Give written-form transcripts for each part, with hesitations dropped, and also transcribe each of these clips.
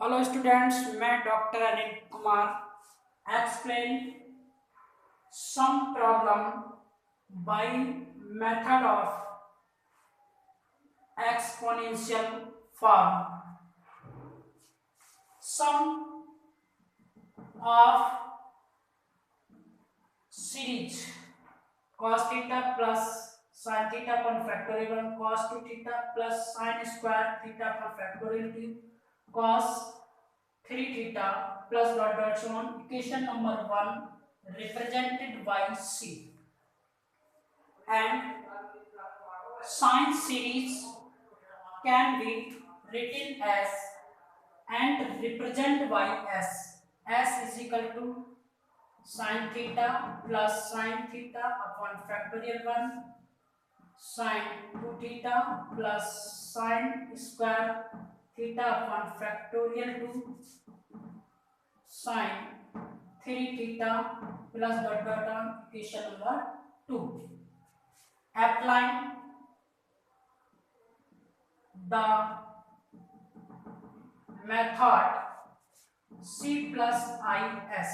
Hello students, मैं doctor Anil Kumar explain some problem by method of exponential form. Sum of series cos theta plus sin theta upon factorial 1 cos 2 theta plus sin square theta upon factorial 2 cos 3 theta plus dot dot so on. Equation number 1 represented by C, and sine series can be written as and represented by S. S is equal to sin theta plus sin theta upon factorial 1 sin 2 theta plus sin square theta upon factorial 2 sin 3 theta plus dot dot on equation number 2. Applying the method C plus IS,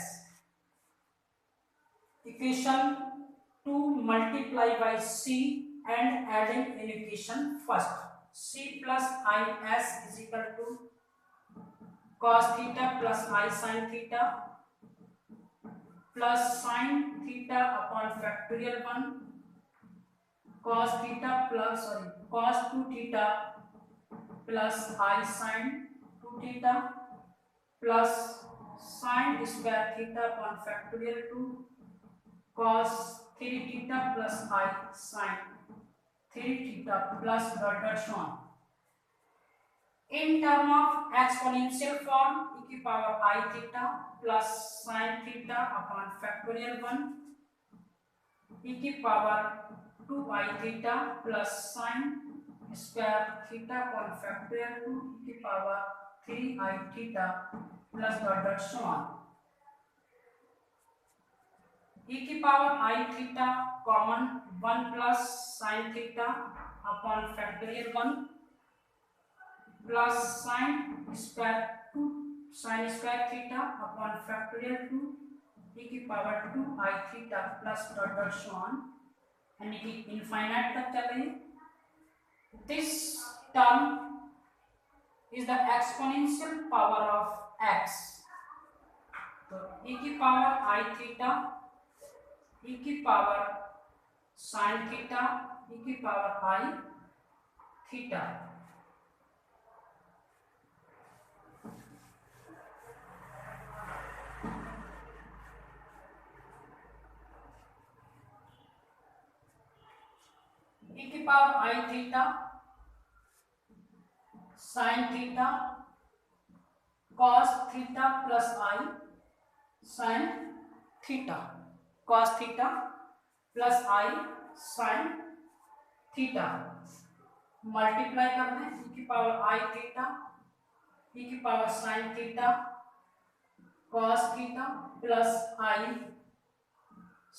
equation 2 multiply by C and adding in equation first. C plus IS is equal to cos theta plus I sin theta plus sin theta upon factorial 1 cos theta plus cos 2 theta plus I sin 2 theta plus sin square theta upon factorial 2 cos 3 theta plus I sin 3 theta plus dot dot so on. In term of exponential form, e की power I theta plus sin theta upon factorial 1 e की power 2 I theta plus sin square theta upon factorial 2 e की power 3 I theta plus dot dot so on. e की power I theta common 1 plus sin theta upon factorial 1 plus sin square 2 sin square theta upon factorial 2 e की power 2 I theta plus dot dot so on, यानी कि infinite तक चल रही है. This term is the exponential power of x. तो e की power I theta e की power sin theta e की power I theta. e की power I theta sin theta cos theta plus I sin theta cos theta plus I sin theta multiply कर दें. e की power I theta e की power sin theta cos theta plus I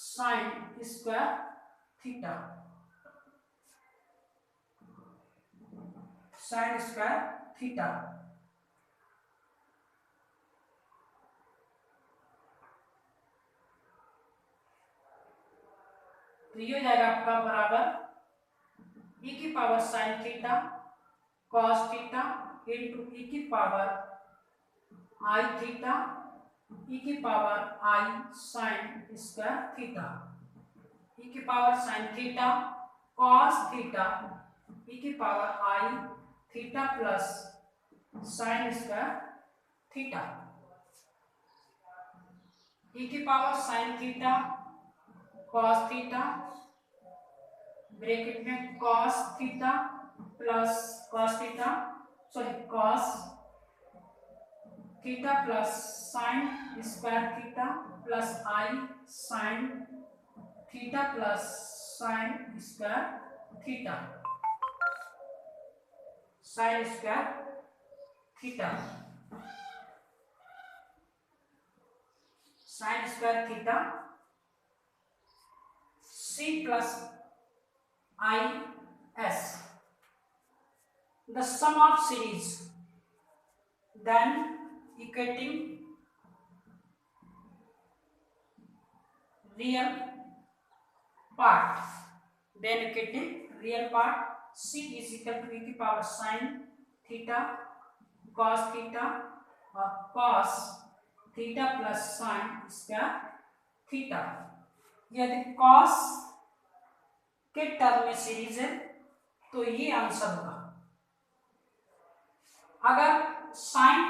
sin square theta sin square theta. तो ये हो जाएगा आपका बराबर e की power sin theta cos theta into e की पावर I थीटा e की power I sin square theta. e की power sin theta cos theta e की power I theta plus sin square theta. e की power sin theta cos theta bracket में cos theta plus cos theta cos theta plus sin square theta plus I sin theta plus sin square theta sin square theta sin square theta C plus IS. The sum of series then equating real part, c is equal to e की power sin theta cos theta और cos theta plus sin इसका theta. यदि cos के term में series है तो ये answer होगा। अगर sin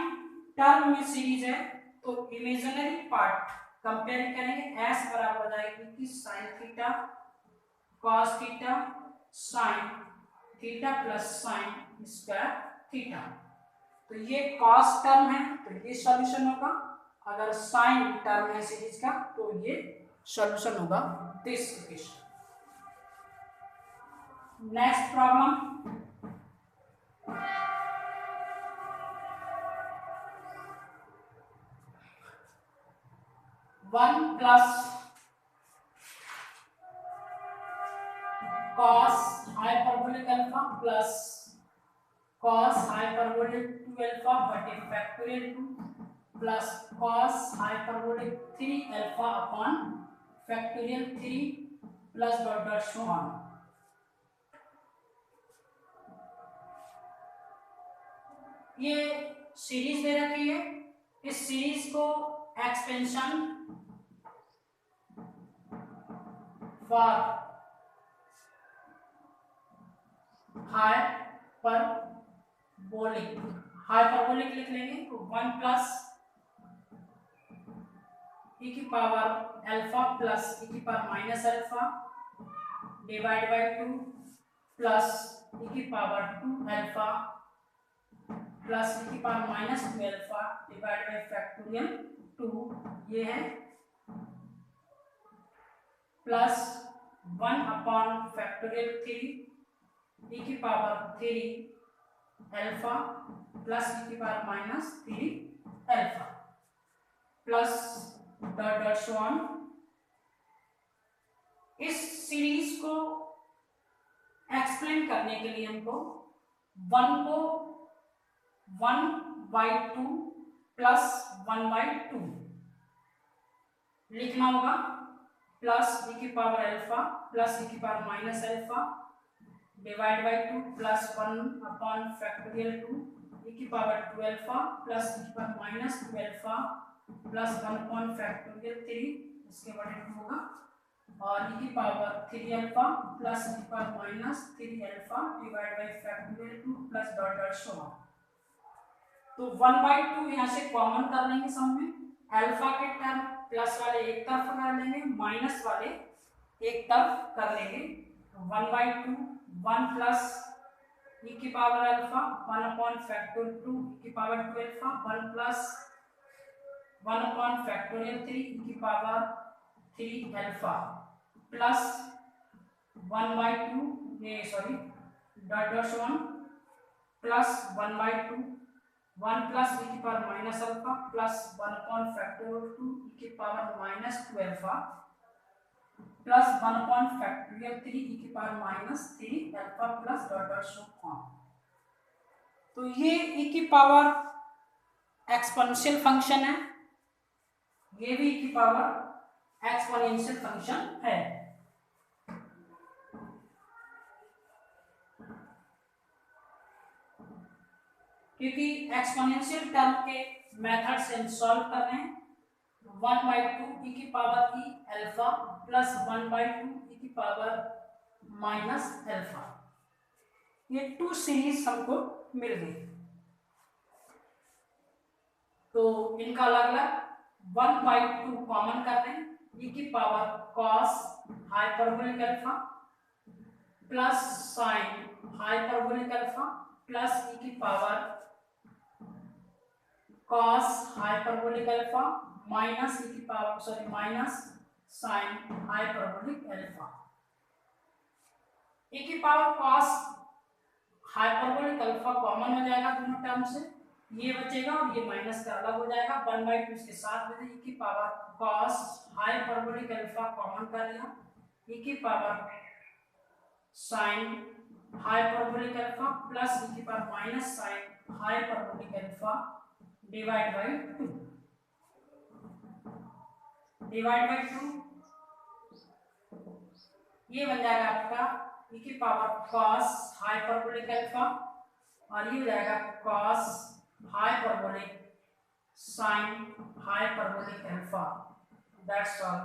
टर्म में सीरीज है तो इमेजिनरी पार्ट कंपेयर करेंगे, s बराबर हो जाएगी कि sin theta cos theta sin theta plus sin square theta. तो ये cos टर्म है तो ये सॉल्यूशन होगा, अगर sin टर्म है सीरीज का तो ये सॉल्यूशन होगा this equation. Next problem, one plus cos hyperbolic alpha plus cos hyperbolic 2 alpha बटे factorial 2 plus cos hyperbolic 3 alpha upon factorial 3 plus dot dot so on. ये सीरीज दे रखी है, इस सीरीज को एक्सपेंशन फॉर हाइपरबोलिक लिख लेंगे तो 1 प्लस e की पावर अल्फा प्लस e की power minus alpha divide by 2 plus e की पावर 2 अल्फा प्लस e की power minus 2 alpha divide by factorial 2, ये है प्लस 1 अपॉन फैक्टोरियल 3 e की पावर 3 अल्फा प्लस e की power minus 3 alpha plus dot dot so on. इस series को explain करने के लिए हमको 1 को 1/2 प्लस 1/2 लिखना होगा, प्लस e की पावर अल्फा प्लस e की power minus alpha divide by 2 plus 1 upon factorial 2 e की पावर 2 अल्फा प्लस e की power minus 2 alpha plus 1 upon factorial 3, इसके बटे 2 होगा, और e की पावर 3 अल्फा प्लस e की power minus 3 alpha divide by factorial 2 plus dot dot so on. तो 1/2 यहाँ से कॉमन कर लेंगे सम में, अल्फा के टर्म प्लस वाले एक तरफ कर लेंगे, माइनस वाले एक तरफ कर लेंगे। 1/2 1 प्लस e की power alpha 1 upon factorial 2 e की power 2 alpha 1 plus 1 upon factorial 3 e की पावर 3 अल्फा प्लस 1/2 ये sorry dot dot so on plus 1/2 1 plus e की power minus alpha plus 1 upon factorial 2 e की power minus 2 alpha plus 1 upon factorial 3 e की power minus 3 alpha plus dot dot so on. तो ये e की power exponential function है, ये भी e की पावर एक्सपोनेंशियल फंक्शन है। क्योंकि एक्सपोनेंशियल टर्म के मेथड से हम सॉल्व कर रहे हैं, 1/2 e की power e alpha plus 1/2 e की पावर माइनस अल्फा, ये 2 सीरीज हमको मिल गई। तो इनका अलग अलग 1/2 कॉमन कर रहे हैं, e की power cos hyperbolic alpha plus sin hyperbolic alpha plus e की power cos hyperbolic alpha minus e की power minus sin hyperbolic alpha. e की power cos hyperbolic alpha common हो जाएगा दोनों टर्म से, ये बचेगा और ये माइनस का अलग हो जाएगा, 1/2 इसके साथ में e की power cos hyperbolic alpha common कर लिया, e की power sin hyperbolic alpha plus e की power minus sin hyperbolic alpha divide by 2, divide by 2, ये बन जाएगा आपका e की पावर cos हाइपरबोलिक अल्फा, और ये हो जाएगा cos hyperbolic sin hyperbolic alpha. That's all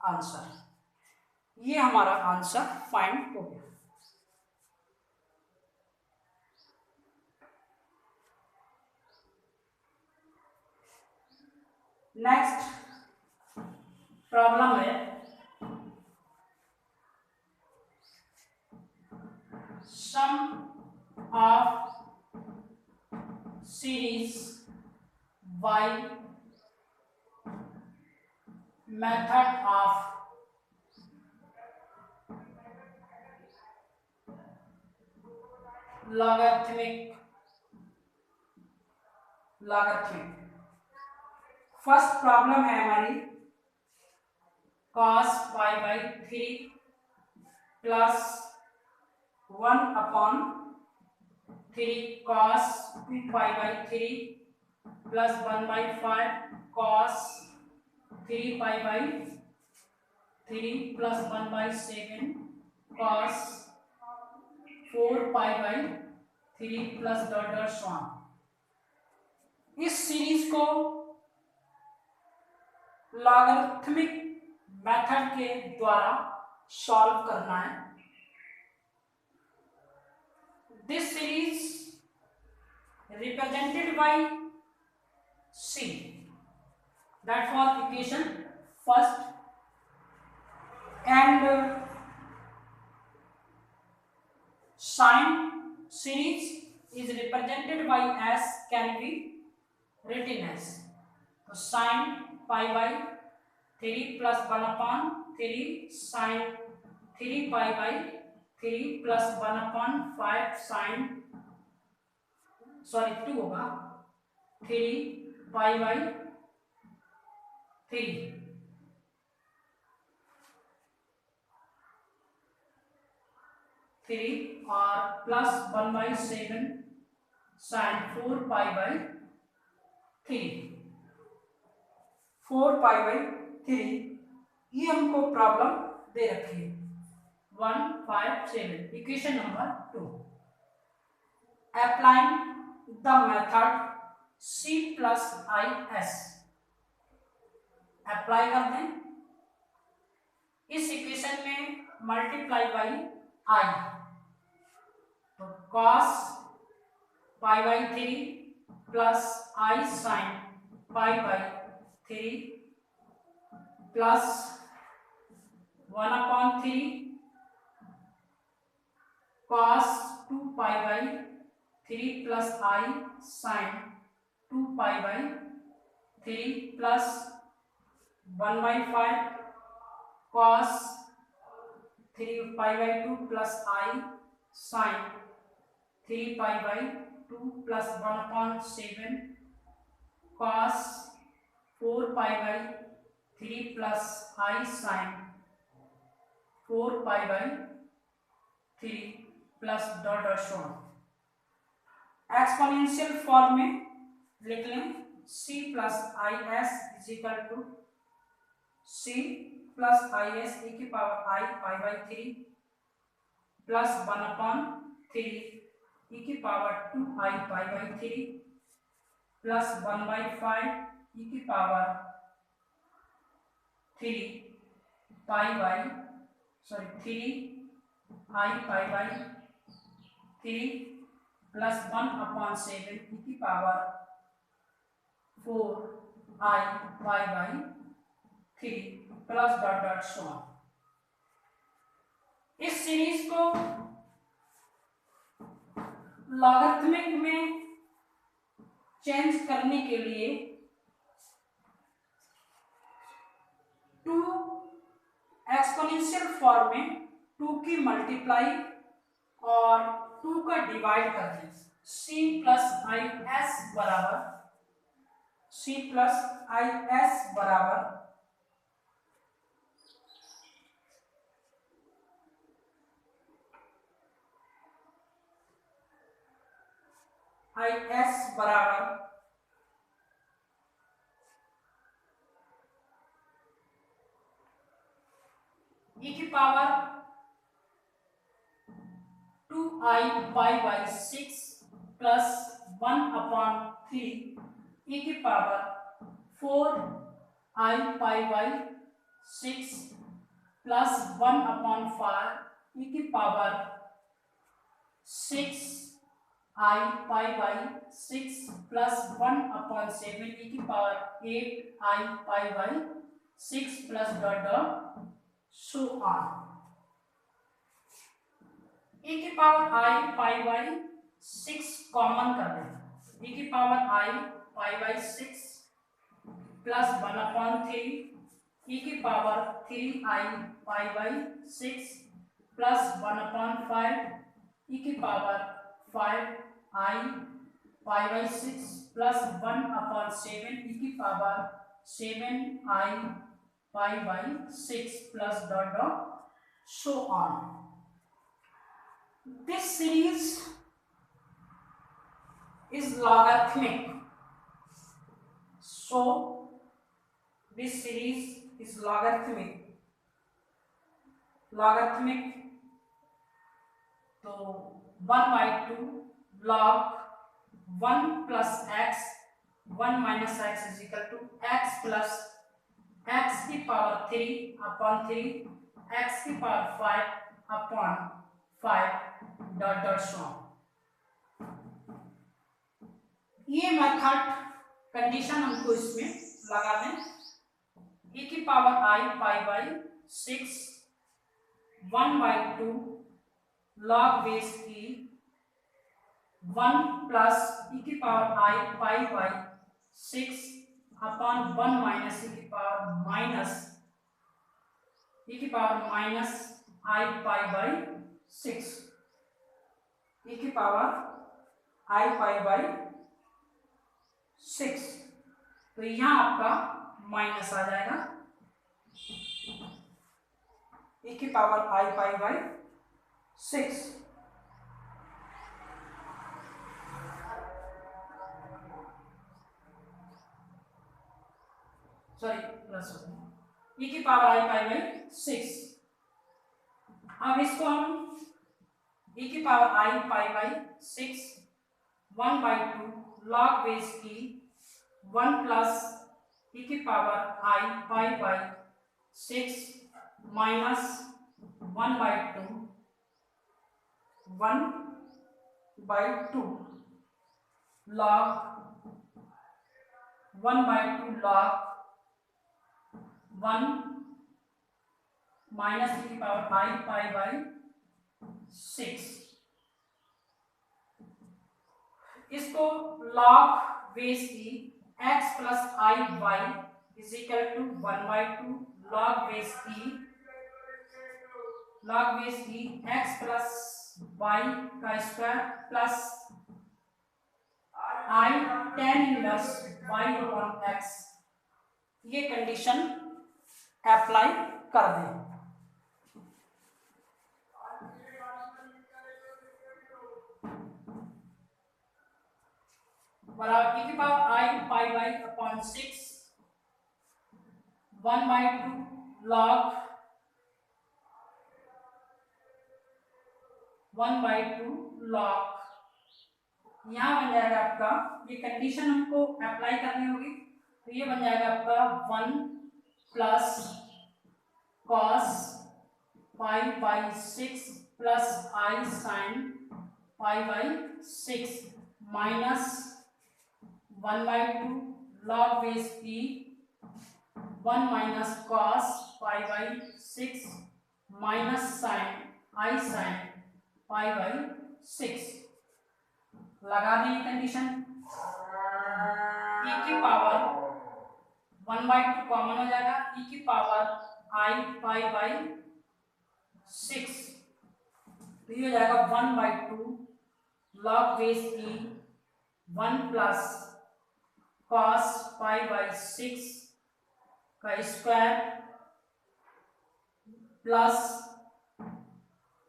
answer. ये हमारा आंसर फाइंड हो गया। नेक्स्ट प्रॉब्लम है sum of series y method of logarithmic first problem है हमारी cos pi by 3 plus 1/3 cos 2 pi by 3 plus 1/5 cos 3 pi by 3 plus 1/7 cos 4 pi by 3 plus dot dot so on. इस series को logarithmic method के द्वारा solve करना है। This series represented by C, that was equation first, and sine series is represented by S, can be written as तो sin pi by 3 plus 1/3 sin 3 pi by 3 plus 1/5 sin 2 होगा 3 pi by 3 और plus 1/7 sin 4 pi by 3, 4 pi by 3। ये हमको problem दे रखी है 157। Equation number 2, applying the method C plus i S, apply कर दें। इस इक्वेशन में मल्टीप्लाई बाई आई, तो cos pi by 3 plus i sine pi by 3 plus 1/3 cos 2 pi by 3 plus i sine 2 pi by 3 plus 1/5 cos 3 pi by 2 plus i sine 3 pi by 2 plus 1/7 cos 4 pi by 3 plus i sine 4 pi by 3 plus dot dot so on. Exponential form में लिख लें C plus i S is equal to C plus i S e की power i pi by 3 plus 1/3 e की power 2 i pi by 3 plus 1/5 e की power 3 pi by 3 i pi by 3 plus 1/7 e की power 4 i pi by 3 plus dot dot so on. इस series को logarithmic में change करने के लिए 2 exponential form में 2 की मल्टीप्लाई और 2 का डिवाइड कर दें। C प्लस आई एस बराबर आई एस बराबर e की power 2i pi by 6 plus 1/3 e की power 4i pi by 6 plus 1/5 e की power 6i pi by 6 plus 1/7 e की power 8i pi by 6 plus dot dot so on. e की power i pi by 6 common कर दें, e की power i pi by 6 plus 1/3 e की power 3i pi by 6 plus 1/5 e की power 5i pi by 6 plus 1/7 e की power 7i pi by 6 plus dot dot so on. This series is logarithmic, so this series is logarithmic तो 1/2 log 1 plus x 1 minus x is equal to x plus x की power 3/3 x की power 5/5 dot dot सो। ये method condition हमको इसमें लगा दें, e की power i pi by 6 1/2 log base की 1 प्लस e की power i pi by 6/1 minus e की पावर माइनस e की power minus i pi by 6 e की पावर i पाई बाई 6। तो यहां आपका माइनस आ जाएगा e की power i pi by 6। Sorry plus e की पावर i पाई बाई 6। अब इसको हम e की power i pi by 6 1/2 log base की 1 प्लस e की power i pi by 6 minus 1/2 log 1/2 log 1 minus e की पावर i पाई बाई 6। इसको log base की x plus i y is equal to 1/2 log base की x plus y का square plus i tan inverse y upon x। ये condition apply कर दें। बराबर e की power i pi by upon 6 1/2 log 1/2 log यहाँ बन जाएगा आपका, ये कंडीशन हमको अप्लाई करनी होगी, तो ये बन जाएगा आपका 1 plus cos pi by 6 plus i sine pi by 6 minus 1/2 log base की 1 minus cos pi by 6 minus sine i sine pi by 6। लगा दें कंडीशन, e की पावर 1/2 कॉमन हो जाएगा, e की पावर i पाई बाई 6 तो ये हो जाएगा 1/2 log बेस की 1 प्लस cos पाई बाई 6 का square plus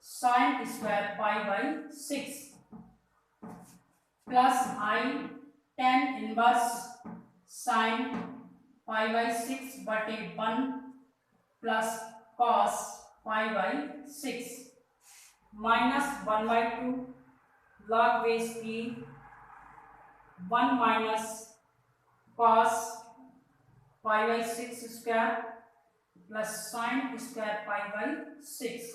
sine square pi by 6 plus i tan inverse sine pi by 6 बटे 1 plus cos pi by 6 minus 1/2 log base की 1 minus cos pi by 6 square plus sine square pi by 6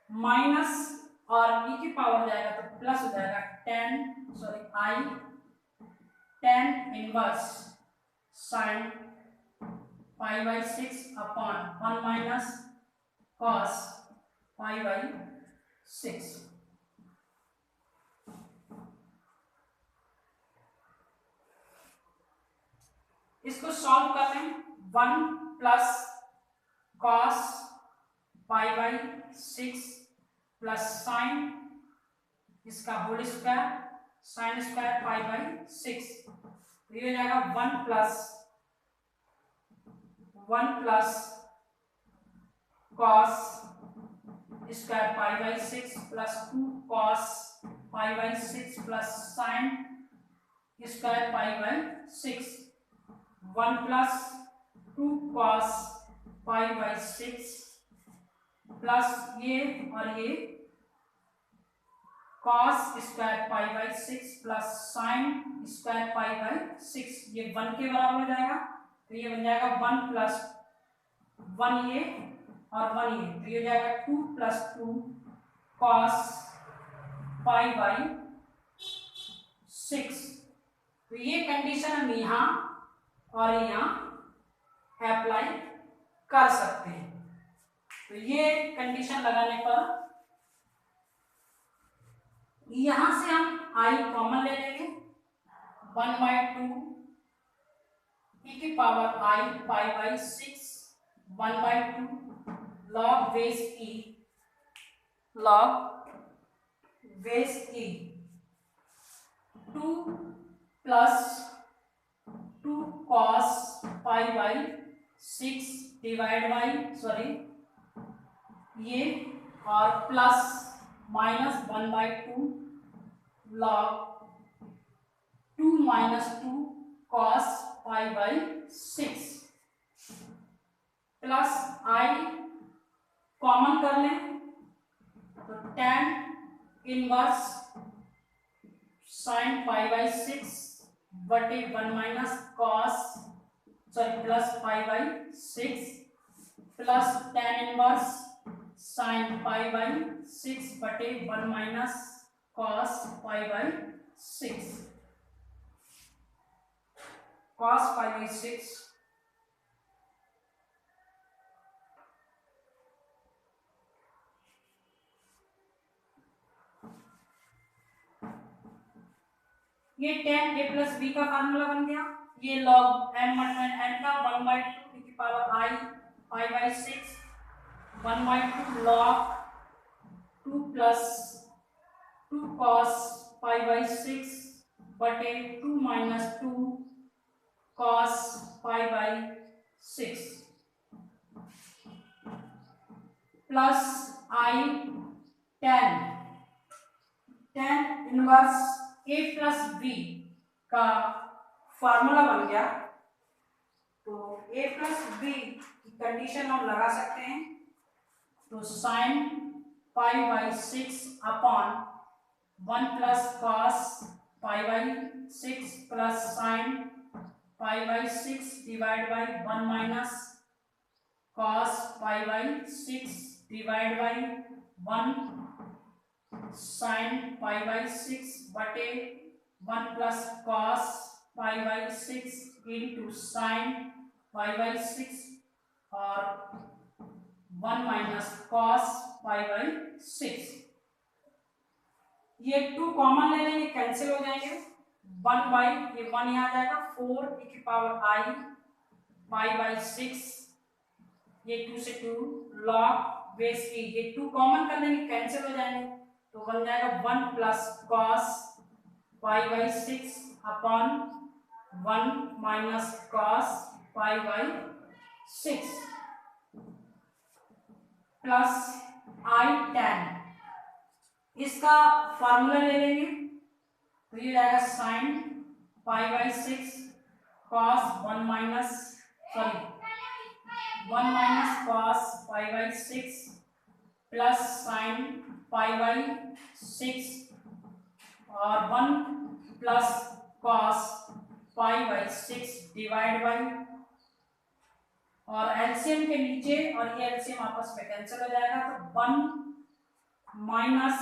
minus और e की power जाएगा तो plus हो जाएगा आई tan inverse sine pi by 6 upon 1 minus cos pi by 6। इसको solve कर लें 1 plus cos pi by 6 plus sine इसका whole square sine square pi by 6 तो ये हो जाएगा 1 plus cos square pi by 6 plus 2 cos pi by 6 plus sine square pi by 6 1 plus 2 cos pi by 6 plus ये और ये cos square pi by 6 plus sine square pi by 6 ये 1 के बराबर हो जाएगा तो ये बन जाएगा 1 प्लस 1 ये और 1 ये तो ये हो जाएगा 2 प्लस 2 कॉस पाई बाई 6 तो ये कंडीशन हम यहाँ और यहाँ अप्लाई कर सकते हैं। तो ये कंडीशन लगाने पर यहां से हम i कॉमन ले लेंगे 1/2 e की power i pi by 6 1/2 log base e 2 plus 2 cos pi by 6 divide by ये और plus minus 1/2 log 2 minus 2 cos pi by 6 plus i common कर लें तो tan inverse sine pi by 6 बटे 1 minus plus pi by 6 plus tan inverse sine pi by 6 बटे 1 minus cos pi by 6 cos pi by 6 ये tan a plus b का formula बन गया। ये log m n का 1/2 की power i pi by 6 1/2 log 2 plus 2 cos pi by 6 बटे 2 minus 2 cos pi by 6 plus i tan inverse a plus b का formula बन गया। तो a प्लस b की कंडीशन हम लगा सकते हैं तो sign pi by 6 upon 1 plus cos pi by 6 plus sign pi by 6 divide by 1 minus cos pi by 6 divide by 1 sign pi by 6 बटे 1 plus cos pi by 6 into sine pi by 6 और 1 minus cos pi by 6। ये 2 common ले लेंगे cancel हो जाएंगे 1 by ये 1 यहाँ आ जाएगा 4 e की पावर i पाई बाई 6 ये 2 से 2 log बेस e ये 2 कॉमन कर लेंगे कैंसिल हो जाएंगे तो बन जाएगा 1 plus cos pi by 6 upon 1 minus cos pi by 6 plus i tan इसका फार्मूला ले लेंगे तो ये जाएगा sign pi by 6 cos 1 minus 1 minus cos pi by 6 plus sign pi by 6 और 1 plus cos pi by 6 divide by, और LCM के नीचे और ये एलसीएम आपस में कैंसिल हो जाएगा, तो 1 minus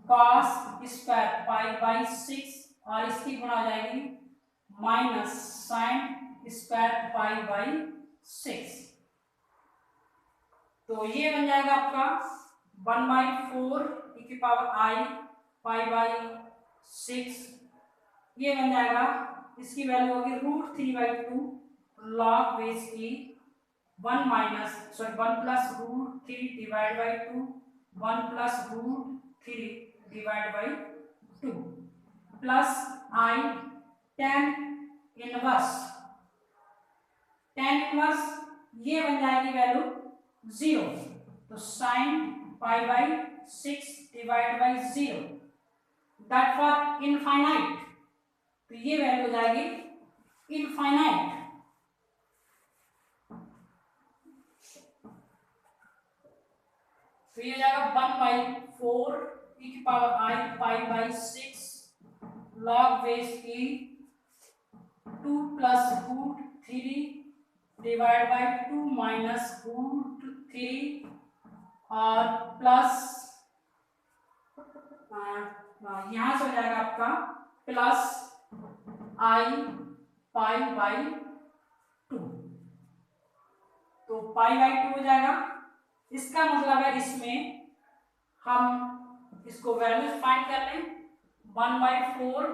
cos square pi by 6 और इसकी गुणा हो जाएगी minus sign square pi by 6। तो ये बन जाएगा आपका 1/4 e की पावर आई पाई बाई 6, ये बन जाएगा, इसकी वैल्यू होगी √3/2 log बेस की 1 plus √3 divide by 2, 1 plus √3 divide by 2 plus I tan inverse ये बन जाएगी वैल्यू 0, तो sign pi by 6 divide by 0 that for infinite, तो ये वैल्यू हो जाएगी इनफाइनाइट। तो ये हो जाएगा 1/4 e की power i pi by 6 log base की 2 प्लस √3 डिवाइड बाई 2 माइनस √3 और प्लस यहां से हो जाएगा आपका प्लस आई पाई बाई 2, तो पाई बाई 2 हो जाएगा। इसका मतलब है इसमें हम इसको वैल्यू फाइंड कर लें, 1/4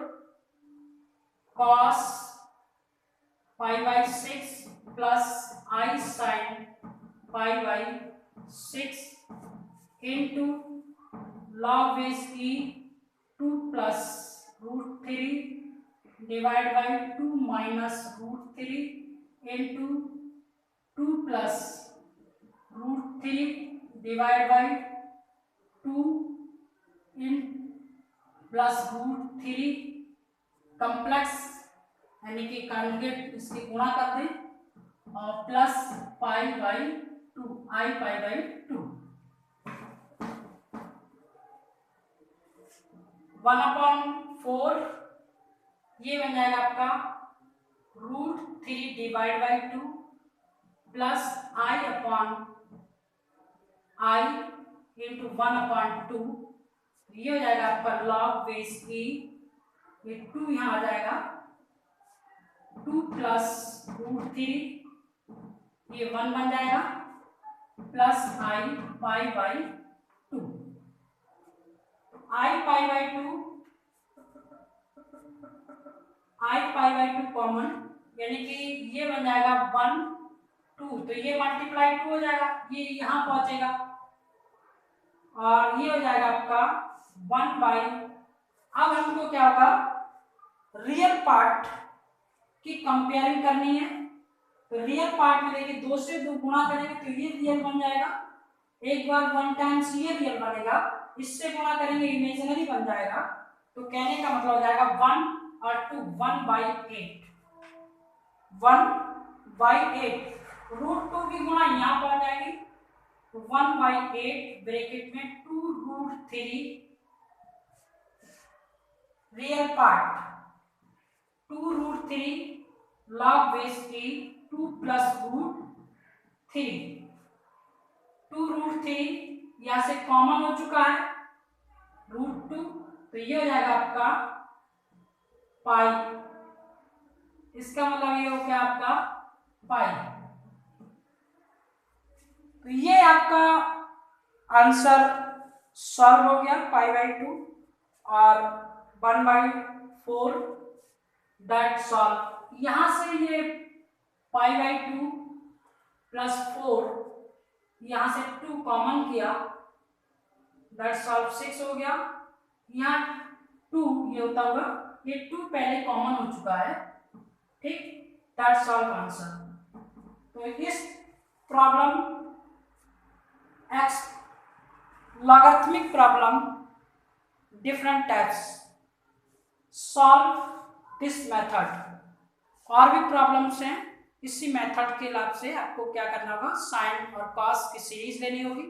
cos pi by 6 plus i sine pi by 6 into log base की 2 plus √3 divide by 2 minus √3 into 2 plus √3 divide by 2 in plus √3 complex यानी कि कॉन्जुगेट इसकी गुणा कर दें और plus pi by 2 i pi by 2 1/4 ये बन जाएगा आपका √3 divide by 2 plus I upon I into 1/2, ये हो जाएगा आपका लॉग बेस की, ये 2 यहाँ आ जाएगा 2 प्लस √3 ये 1 बन जाएगा plus I pi by 2, i pi by 2 common, यानी कि ये बन जाएगा 1 2, तो ये मल्टीप्लाई 2 हो जाएगा, ये यहाँ पहुंचेगा और ये हो जाएगा आपका 1/, अब हमको क्या होगा रियल पार्ट की कंपेयरिंग करनी है, तो रियल पार्ट में देखिए 2 से 2 गुणा करेंगे तो ये रियल बन जाएगा, एक बार 1 टाइम्स ये रियल बनेगा, इससे गुणा करेंगे इमेजिनरी बन जाएगा, तो कहने का मतलब हो जाएगा 1 और 2 1/8 √2 की गुणा यहाँ पर आ जाएगी, तो 1/8 ब्रैकेट में 2√3 रियल पार्ट 2√3 लॉग बेस की 2 प्लस √3 2√3 यहाँ से कॉमन हो चुका है √2, तो ये हो जाएगा आपका पाई, इसका मतलब ये हो गया आपका पाई, तो ये आपका आंसर सॉल्व हो गया π/2 और 1/4 दैट सॉल्व। यहां से ये π/2 प्लस 4 यहां से 2 कॉमन किया दैट सॉल्व 6 हो गया, यहाँ 2 ये होता होगा, ये 2 पहले कॉमन हो चुका है, ठीक, दैट सॉल्व आंसर। तो इस problem x logarithmic problem different types solve this method, और भी प्रॉब्लम्स हैं इसी मेथड के लाभ से आपको क्या करना होगा, साइन और कॉस की सीरीज लेनी होगी।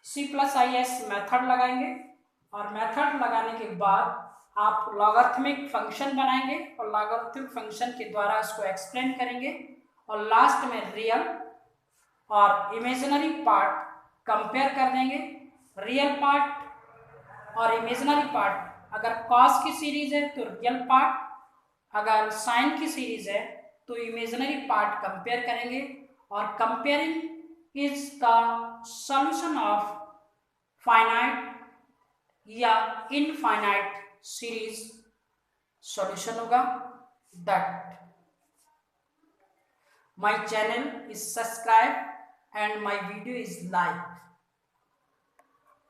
C+IS मेथड लगाएंगे और मेथड लगाने के बाद आप लॉगरिथमिक फंक्शन बनाएंगे और लॉगरिथमिक फंक्शन के द्वारा इसको एक्सप्लेन करेंगे और लास्ट में रियल और इमेजिनरी पार्ट कंपेयर कर देंगे। रियल पार्ट और इमेजिनरी पार्ट, अगर कॉस की सीरीज है तो रियल पार्ट, अगर साइन की सीरीज है तो इमेजिनरी पार्ट कंपेयर करेंगे और comparing is the solution of finite या इनफाइनाइट सीरीज सॉल्यूशन होगा। That my channel is subscribed and my video is liked.